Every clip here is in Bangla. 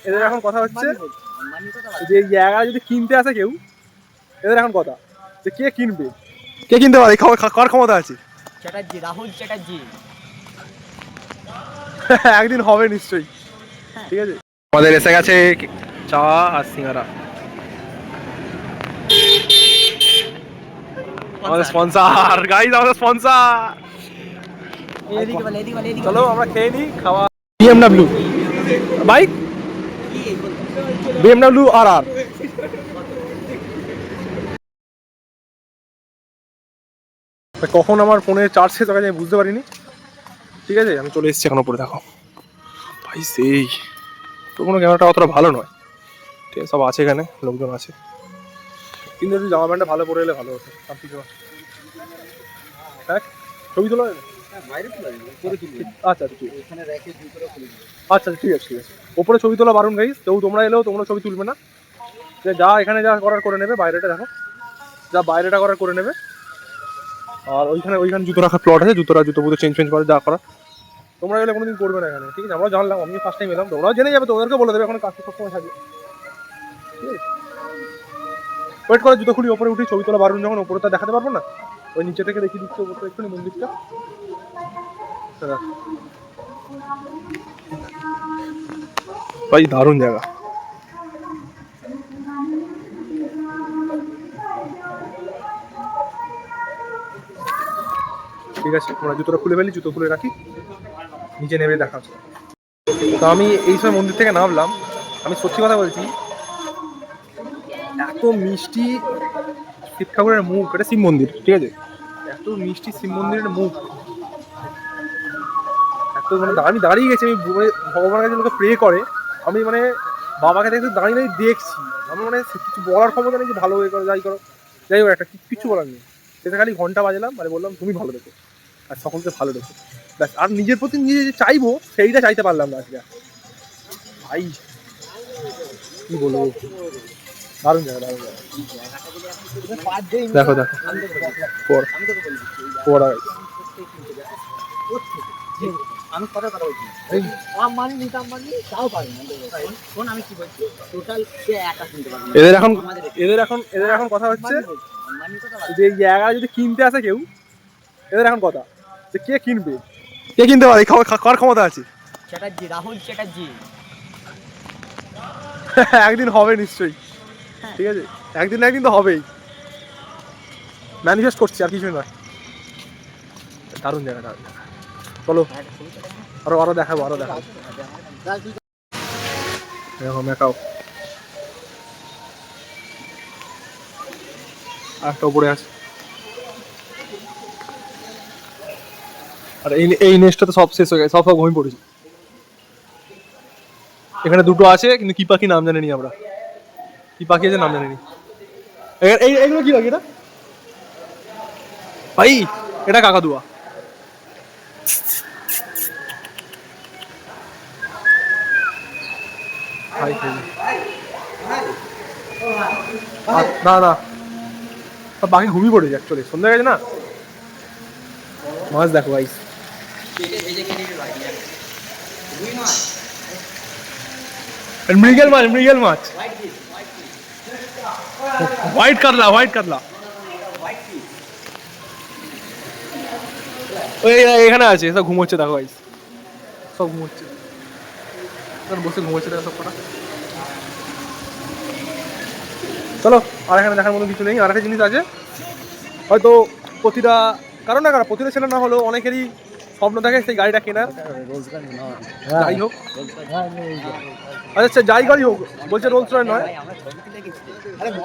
এদের এখন কথা হচ্ছে যে এই জায়গা যদি কিনতে আসে কেউ, এদের এখন কথা যে কে কিনবে, কে কিনতে পারে, কার ক্ষমতা আছে। চ্যাটার্জি, রাহুল চ্যাটার্জি। একদিন হবে নিশ্চয়ই। ঠিক আছে, আমাদের এসে গেছে চা আর সিঙ্গারা, আমাদের স্পন্সর গাইস, আমাদের স্পন্সর। চলো আমরা খেয়ে নিই খাওয়া। BMW bike, BMW RR। কখন আমার ফোনে চার্জ শেষ হয়ে গেছে আমি বুঝতে পারিনি। ঠিক আছে, আমি চলে এসেছি এখন উপরে, দেখো ভাই সেই তো, কোনো ক্যামেরাটা অতটা ভালো নয়। ঠিক আছে, সব আছে এখানে, লোকজন আছে, কিন্তু একটু জামা প্যান্টটা ভালো পরে এলে ভালো হতো। সব কিছু হ্যাঁ, ছবি তোলা যাবে? আচ্ছা আচ্ছা ঠিক আছে, আচ্ছা ঠিক আছে ঠিক আছে। ওপরে ছবি তোলা বারণ গাইস, কেউ তোমরা এলেও তোমরা ছবি তুলবে না। যে যা এখানে যা করার করে নেবে, বাইরেটা দেখো, যা বাইরেটা করার করে নেবে। আর ওইখানে জুতো রাখার প্লট আছে, জুতো পুজো চেঞ্জ করে যা করা। তোমরা এলে কোনোদিন করবে না এখানে, ঠিক আছে? আমরা জানলাম, আমি ফার্স্ট টাইম এলাম, তোমরাও জেনে যাবে, তোদেরকে বলে দেবে, এখন কাজ সবসময় থাকবে। ঠিক আছে, ওয়েট করে জুতো খুলি, ওপরে উঠি, ছবি তোলা বারণ, যখন ওপরে তা দেখাতে পারবো না, ওই নিচে থেকে দেখিয়ে দিচ্ছি ওপরটা একটু মন্দিরটা। ভাই দারুণ জায়গা। ঠিক আছে, আমরা জুতোটা খুলে ফেলি, জুতো খুলে রাখি, নিচে নেমে দেখা হচ্ছে। তো আমি এই সময় মন্দির থেকে নামলাম, আমি সত্যি কথা বলছি, এত মিষ্টি শিব ঠাকুরের মুখ, এটা শিব মন্দির, ঠিক আছে, এত মিষ্টি শিব মন্দিরের মুখ, এত মানে আমি দাঁড়িয়ে গেছি, আমি ভগবানের কাছে লোকে প্রে করে, আমি মানে বাবাকে দেখতে দাঁড়িয়ে দেখছি, আমি মানে কিছু বলার ক্ষমতা নেই যে ভালো হয়ে করো, যাই করো, যাই হোক, একটা কিছু বলার নেই। সেটা খালি ঘন্টা বাজালাম, মানে বললাম তুমি ভালো দেখো আর সকলকে ভালো দেখো, ব্যাস। আর নিজের প্রতি নিজে যে চাইবো সেইটা চাইতে পারলাম না আজকে। ভাই কি বলবো, দারুণ জায়গা, দারুণ জায়গা। দেখো দেখো পড়া আমি কথা বলছি, আম্বানি নিতে আম্বানি তাও পারে না। শোন আমি কি বলছি, টোটাল সে একা শুনতে পারবে। এদের এখন কথা হচ্ছে যে এই জায়গা যদি কিনতে আসে কেউ, এদের এখন কথা যে কে কিনবে, কে কিনতে পারে, কার ক্ষমতা আছে। চ্যাটার্জি, রাহুল চ্যাটার্জি। একদিন হবে নিশ্চয়ই। ঠিক আছে, একদিন না একদিন তো হবেই, ম্যানিফেস্ট করছি, আর কিছুই নয়। দারুণ জায়গা, দারুণ জায়গা। চলো আরো দেখাবো, এরকম দেখাও। আরেকটা উপরে আছে, আর এই নেস্টটা তো সব শেষ হয়ে গেছে, সব ঘুমিয়ে পড়েছি। এখানে দুটো আছে, কিন্তু কি পাখি নাম জানিনি আমরা, কি পাখি আছে নাম জানিনি। এইগুলো কি পাখি, এটা ভাই, এটা কাকাতুয়া। না না, সব পাখি ঘুমিয়ে পড়েছে, অ্যাকচুয়ালি সন্ধ্যা গেছে না। মাছ দেখো ভাই, মৃগেল মাছ, হোয়াইট কাতলা ওই এখানে আছে, সব ঘুমোচ্ছে, দেখো ভাই, সব ঘুমোচ্ছে, বসে ঘুমোচ্ছে, দেখো সব কটা। চলো, আর এখানে দেখার মতো কিছু নেই। আর একটা জিনিস আছে, হয়তো প্রতিটা প্রতিটা ছেলে না হলেও অনেকেরই স্বপ্ন থাকে সেই গাড়িটা কেনার। যাই হোক, আচ্ছা যাই গাড়ি হোক, বলছে রোলস রয় নয়,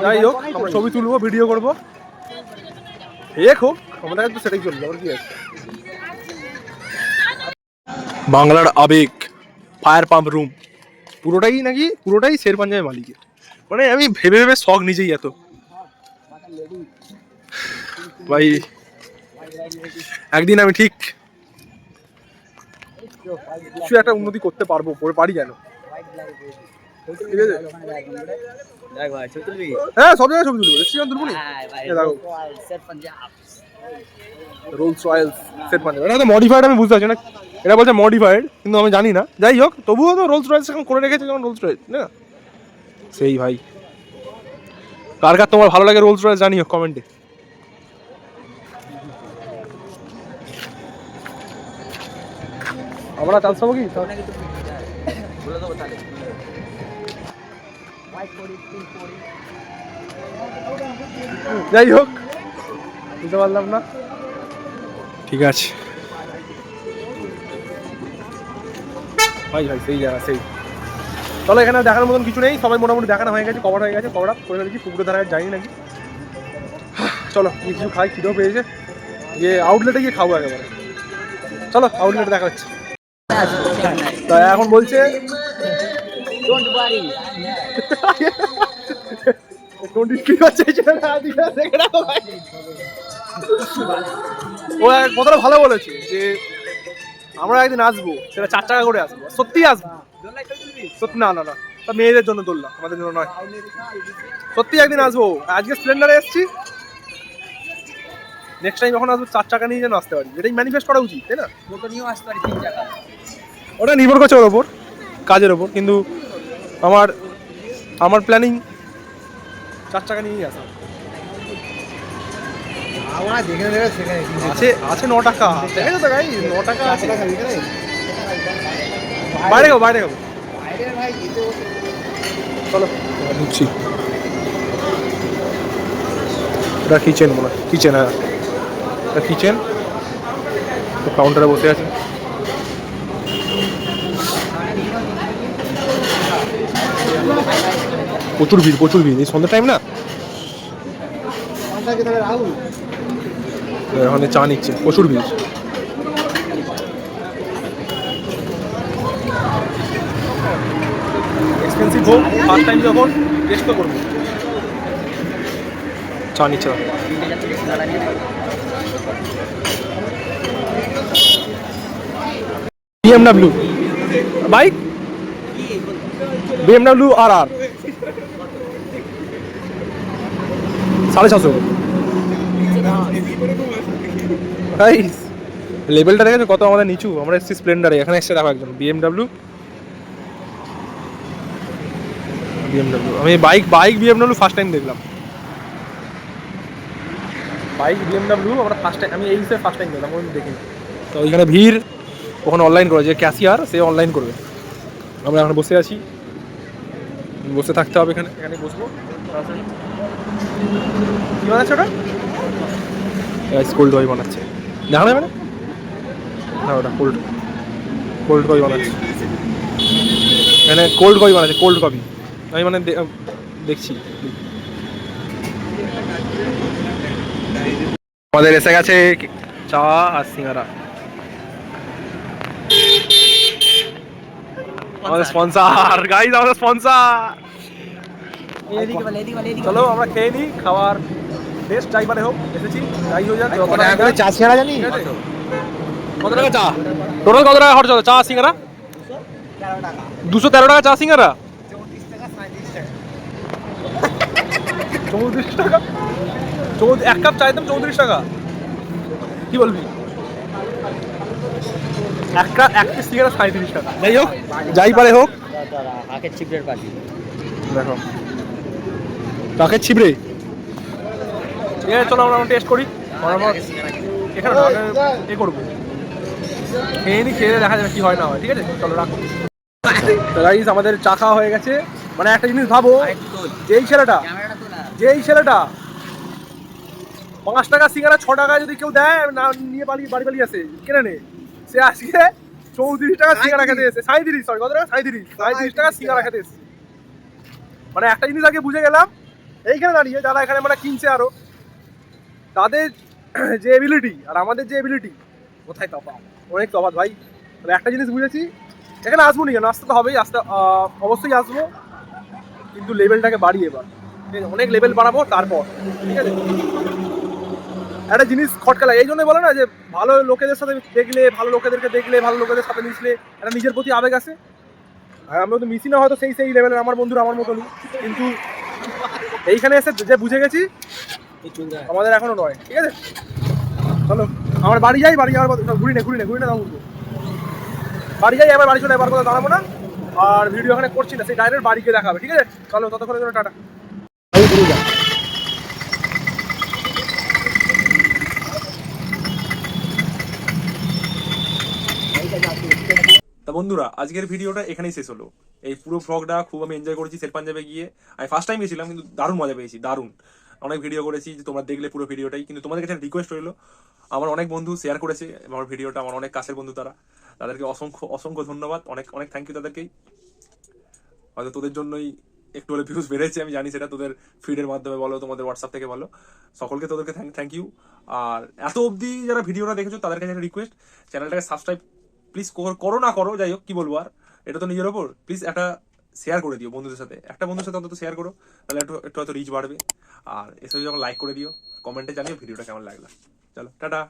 যাই হোক, আমরা ছবি তুলবো, ভিডিও করবো, হোক, আমাদের তো সেটাই চলবে, আমার কি আছে। বাংলার আবেগ ফায়ার পাম্প রুম, পুরোটাই শের পাঞ্জাবের মালিকের। মানে আমি ভেবে শখ নিজেই এত ভাই, একদিন আমি ঠিক কিছু একটা উন্নতি করতে পারবো, পারি যেন। ঠিক আছে, হ্যাঁ সব জায়গায় ছবি তুলবো, তুলবো নি। রোলস রয়েলস শের পাঞ্জাব, এটা মডিফাইড, আমি বুঝতে পারছি না এটা বলছে মডিফাইড, কিন্তু আমি জানি না। যাই হোক, তবুও তো রোলস রয়েস এখন করে রেখেছে যেমন রোলস রয়েস না সেই ভাই। কার কার তোমার ভালো লাগে রোলস রয়েস জানিও কমেন্টে। আমরা চান্স পাবো কি? বলে দেবো তাহলে। যাই হোক, বুঝতে পারলাম না, ঠিক আছে ভাই। ভাই সেই জায়গা সেই। চলো, এখানে দেখার মতন কিছু নেই, সবাই মোটামুটি দেখানো হয়ে গেছে, কভার হয়ে গেছে, কভার আপ করে ফেলেছি। পুকুরে ধারে যাইনি নাকি। চলো কিছু খাই, খিদেও পেয়েছে, গিয়ে আউটলেটে গিয়ে খাবো একেবারে। চলো আউটলেটে দেখা হচ্ছে। তা এখন বলছে ডোন্ট ওয়ারি। ও কথাটা ভালো বলেছে যে আমরা একদিন আসবো, সেটা 4 টাকা করে আসবো, সত্যি আসবো। সত্যি না না না, তা মেয়েদের জন্য দোলনা, আমাদের জন্য নয়। সত্যি একদিন আসবো। আজকে স্প্লেন্ডারে এসেছি, নেক্সট টাইম যখন আসবো 4 টাকা নিয়ে যেন আসতে পারি। এটাই ম্যানিফেস্ট করা উচিত, তাই না? টোটো নিয়েও আসতে পারি 3 টাকা। ওটা নির্ভর করছে ওর ওপর, কাজের ওপর। কিন্তু আমার প্ল্যানিং 4 টাকা নিয়েই আসা। আছে 9 টাকা, দেখেছো তো গাই, 9 টাকা আছে। বাইরে খাবো, বাইরে খাবো। চলো ঢুকছি। এটা কিচেন মনে হয়, কিচেন। হ্যাঁ এটা কিচেন। তো কাউন্টারে বসে আছে। প্রচুর ভিড়, প্রচুর ভিড়, এই সন্ধ্যা টাইম না। ওখানে চা নিচ্ছে, প্রচুর ভিড়। এক্সপেন্সিভ হোক, ফার্স্ট টাইম যখন টেস্ট তো করবো। চা নিচ্ছে BMW বাইক, BMW RR 750। লেভেলটা দেখেছো কত আমাদের নিচু? আমরা এসেছি স্প্লেন্ডারে, এখানে এসে দেখো একজন BMW। আমি বাইক BMW ফার্স্ট টাইম দেখলাম। বাইক BMW আমরা ফার্স্ট টাইম, আমি এই হিসেবে ফার্স্ট টাইম দেখলাম, আমি দেখিনি। তো ওইখানে ভিড়, ওখানে অনলাইন করে, যে ক্যাশিয়ার সে অনলাইন করবে। আমরা এখন বসে আছি, বসে থাকতে হবে এখানে, এখানে বসবো। কি বানাচ্ছে ওটা? কোল্ড কফি বানাচ্ছে, দেখানো যাবে না? না ওটা কোল্ড কফি বানাচ্ছে এখানে, কোল্ড কফি বানাচ্ছে, কোল্ড কফি। আমি মানে দেখছি। আমাদের এসে গেছে চা আর সিঙ্গারা, আমাদের স্পন্সর গাইস, আমাদের স্পন্সর। চলো আমরা খেয়ে নিই, খাবার বেস্ট যাই মানে হোক, এসেছি যাই হয়ে যাক। চা ছেড়া জানি কত টাকা চা? টোটাল কত টাকা খরচ হলো চা সিঙ্গারা? 213 টাকা চা সিঙ্গারা, 34 টাকা। এক কাপ চাইতাম 34 টাকা, কি বলবি? এক পিস সিঙ্গারা 37 টাকা। যাই হোক, যাই পারে হোক। আখের চিপড়ের পাখি দেখো কাকের ছিবড়ে। ঠিক আছে চলো আমরা টেস্ট করি। এখানে এ করবো, খেয়ে নি, খেয়ে দেখা যাবে কি হয় না হয়। ঠিক আছে চলো রাখো। তো গাইস আমাদের চা খাওয়া হয়ে গেছে। মানে একটা জিনিস ভাবো, যেই ছেলেটা 5 টাকা সিঙ্গারা 6 টাকায় যদি কেউ দেয় না, নিয়ে বাড়ি আসে কেনে নে, সে আজকে 34 টাকা সিঙ্গারা খেতে এসে, 37 সরি কত টাকা, 37 টাকা সিঙ্গারা খেতে এসে। মানে একটা জিনিস আগে বুঝে গেলাম এইখানে দাঁড়িয়ে, যারা এখানে মানে কিনছে আরো, তাদের যে এবিলিটি আর আমাদের যে এবিলিটি, কোথায় তফাৎ, অনেক তফাৎ ভাই। তবে একটা জিনিস বুঝেছি, এখানে আসবো নি কেন, আসতে তো হবেই, আসতে অবশ্যই আসবো, কিন্তু লেভেলটাকে বাড়িয়ে এবার অনেক লেভেল বাড়াবো তারপর। ঠিক আছে, একটা জিনিস খটকা লাগে, এই জন্যই বলে না যে ভালো লোকেদের সাথে দেখলে, ভালো লোকেদেরকে দেখলে, ভালো লোকেদের সাথে মিশলে একটা নিজের প্রতি আবেগ আসে। আর আমরা তো মিশি না হয়তো সেই লেভেলের, আমার বন্ধুরা আমার মতনই, কিন্তু এইখানে এসে যে বুঝে গেছি আমাদের এখনো নয়। ঠিক আছে চলো আমার বাড়ি যাই, বাড়ি যাওয়ার ঘুরি না উঠবো। বাড়ি যাই, এবার বাড়ি চলে, এবার কোথাও দাঁড়াবো না। আর ভিডিও এখানে করছি না, সেই ডাইরেক্ট বাড়িকে দেখাবে, ঠিক আছে? চলো ততক্ষণের জন্য টাটা। তা বন্ধুরা, আজকের ভিডিওটা এখানেই শেষ হলো। এই পুরো ভ্লগটা খুব আমি এনজয় করেছি শের পাঞ্জাবে গিয়ে। আমি ফার্স্ট টাইম গেছিলাম, কিন্তু দারুণ মজা পেয়েছি, দারুণ। অনেক ভিডিও করেছি, যে তোমরা দেখলে পুরো ভিডিওটাই। কিন্তু তোমাদের কাছে রিকোয়েস্ট রইলো, আমার অনেক বন্ধু শেয়ার করেছে আমার ভিডিওটা, আমার অনেক কাছের বন্ধু তারা, তাদেরকে অসংখ্য অসংখ্য ধন্যবাদ, অনেক অনেক থ্যাংক ইউ তাদেরকেই। হয়তো তোদের জন্যই একটু হলে ভিউজ বেড়েছে, আমি জানি সেটা, তোদের ফিডের মাধ্যমে বলো, তোমাদের হোয়াটসঅ্যাপ থেকে বলো, সকলকে তোদেরকে থ্যাংক ইউ। আর এত অবধি যারা ভিডিওটা দেখেছো তাদের কাছে রিকোয়েস্ট, চ্যানেলটাকে সাবস্ক্রাইব প্লিজ করো না করো, যাই হোক, কি বলবো আর, এটা তো নিজের ওপর। প্লিজ একটা শেয়ার করে দিও বন্ধুদের সাথে, একটা বন্ধুর সাথে অন্তত শেয়ার করো, তাহলে একটু একটু হয়তো রিচ বাড়বে। আর এসে যখন লাইক করে দিও, কমেন্টে জানিও ভিডিওটা কেমন লাগলো। চলো টাটা।